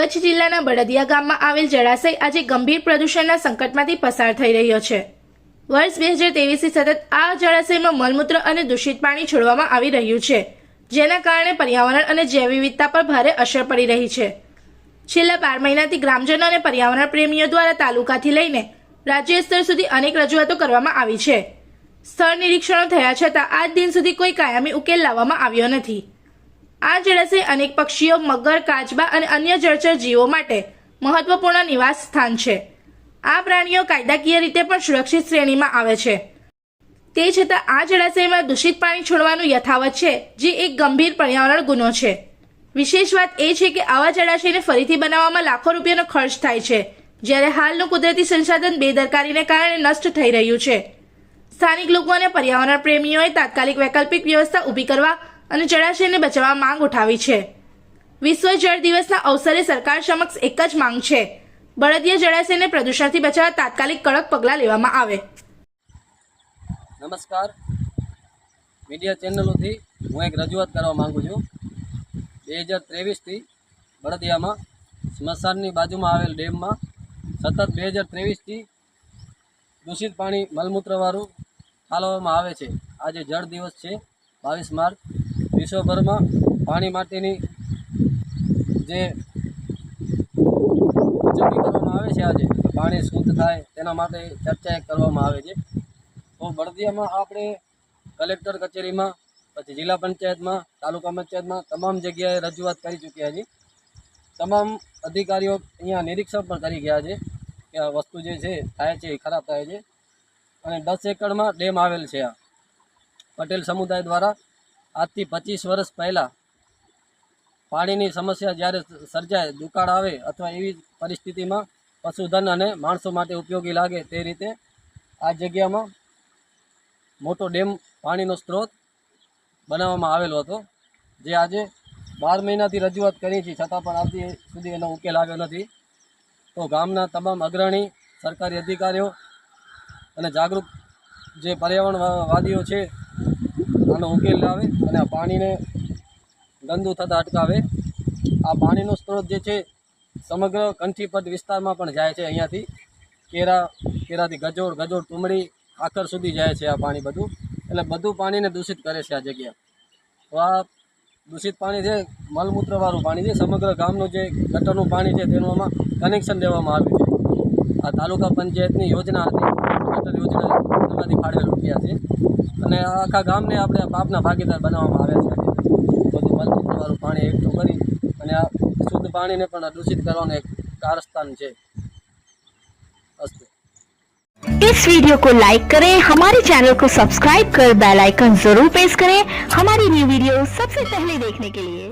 કચ્છ જિલ્લાના બળદિયા ગામમાં આવેલ જળાશય આજે ગંભીર પ્રદૂષણના સંકટમાંથી પસાર થઈ રહ્યો છે। વર્ષ 2023થી સતત આ જળાશયમાં મળમૂત્ર અને દૂષિત પાણી છોડવામાં આવી રહ્યું છે, જેના કારણે પર્યાવરણ અને જૈવ વિવિધતા પર ભારે અસર પડી રહી છે। છેલ્લા 12 મહિનાથી ગ્રામજનો અને પર્યાવરણ પ્રેમીઓ દ્વારા તાલુકાથી લઈને રાજ્ય સ્તર સુધી અનેક રજૂઆતો કરવામાં આવી છે। સ્થળ નિરીક્ષણો થયા છતાં આજ દિન સુધી કોઈ કાયમી ઉકેલ લાવવામાં આવ્યો નથી। આ જળાશય અનેક પક્ષીઓ, મગર, કાચબા અને અન્ય જળચર જીવો માટે મહત્વપૂર્ણ નિવાસ સ્થાન છે। આ પ્રાણીઓ કાયદાકીય રીતે પણ સુરક્ષિત શ્રેણીમાં આવે છે, તે છતાં આ જળાશયમાં દૂષિત પાણી છોડવાનું યથાવત છે, જે એક ગંભીર પર્યાવરણ ગુનો છે। વિશેષ વાત એ છે કે આવા જળાશયને ફરીથી બનાવવામાં લાખો રૂપિયાનો ખર્ચ થાય છે, જ્યારે હાલનું કુદરતી સંસાધન બેદરકારીને કારણે નષ્ટ થઈ રહ્યું છે। સ્થાનિક લોકો અને પર્યાવરણ પ્રેમીઓએ તાત્કાલિક વૈકલ્પિક વ્યવસ્થા ઊભી કરવા અને જળાશયને બચાવવા માંગ ઉઠાવી છે। વિશ્વ જળ દિવસના અવસરે સરકાર સમક્ષ એક જ માંગ છે, બળદિયા જળાશયને પ્રદૂષણથી બચાવવા તાત્કાલિક કડક પગલાં લેવામાં આવે। નમસ્કાર, મીડિયા ચેનલોથી હું એક રજૂઆત કરવા માંગુ છું। 2023થી બળદિયામાં સ્મશાનની બાજુમાં આવેલ ડેમમાં સતત 2023થી દૂષિત પાણી મળમૂત્રવાળું ઠાલવવામાં આવે છે। આજે જળ દિવસ છે 22 માર્ચ। વિશ્વભરમાં પાણી માટેની જે ઉજવણી કરવામાં આવે છે, આજે પાણી શુદ્ધ થાય તેના માટે ચર્ચા કરવામાં આવે છે। તો બળદિયામાં આપણે કલેક્ટર કચેરીમાં, પછી જિલ્લા પંચાયતમાં, તાલુકા પંચાયતમાં તમામ જગ્યાએ રજૂઆત કરી ચૂક્યા છીએ। તમામ અધિકારીઓ અહીંયા નિરીક્ષણ પણ કરી ગયા છે કે આ વસ્તુ જે છે થાય છે એ ખરાબ થાય છે। અને 10 એકડમાં ડેમ આવેલ છે। આ પટેલ સમુદાય દ્વારા આજથી 25 વર્ષ પહેલાં પાણીની સમસ્યા જ્યારે સર્જાય, દુકાળ આવે અથવા એવી પરિસ્થિતિમાં પશુધન અને માણસો માટે ઉપયોગી લાગે તે રીતે આ જગ્યામાં મોટો ડેમ, પાણીનો સ્ત્રોત બનાવવામાં આવેલો હતો, જે આજે 12 મહિનાથી રજૂઆત કરી છે, છતાં પણ આજ સુધી એનો ઉકેલ આવ્યો નથી। તો ગામના તમામ અગ્રણી સરકારી અધિકારીઓ અને જાગૃત જે પર્યાવરણવાદીઓ છે આનો ઉકેલ લાવે અને આ પાણીને ગંદુ થતાં અટકાવે। આ પાણીનો સ્ત્રોત જે છે સમગ્ર કંઠીપટ વિસ્તારમાં પણ જાય છે। અહીંયાથી કેરાથી ગજોડ, ટુમડી, આખર સુધી જાય છે આ પાણી બધું, એટલે બધું પાણીને દૂષિત કરે છે આ જગ્યા। તો આ દૂષિત પાણી છે મળમૂત્રવાળું પાણી છે। સમગ્ર ગામનું જે ગટરનું પાણી છે તેનું આમાં કનેક્શન દેવામાં આવ્યું છે। આ તાલુકા પંચાયતની યોજના હતી, ગટર યોજના, એમાંથી ફાળવેલ રૂપિયા છે અને આખા ગામને આપણે પાપના ભાગીદાર બનાવવામાં આવ્યા છે। બધું મળમૂત્રવાળું પાણી એકઠું કરી અને આ શુદ્ધ પાણીને પણ દૂષિત કરવાનું એક કારસ્તાન છે। અસ્તુ। इस वीडियो को लाइक करें, हमारे चैनल को सब्सक्राइब कर बेल आइकन जरूर प्रेस करें हमारी न्यू वीडियो सबसे पहले देखने के लिए।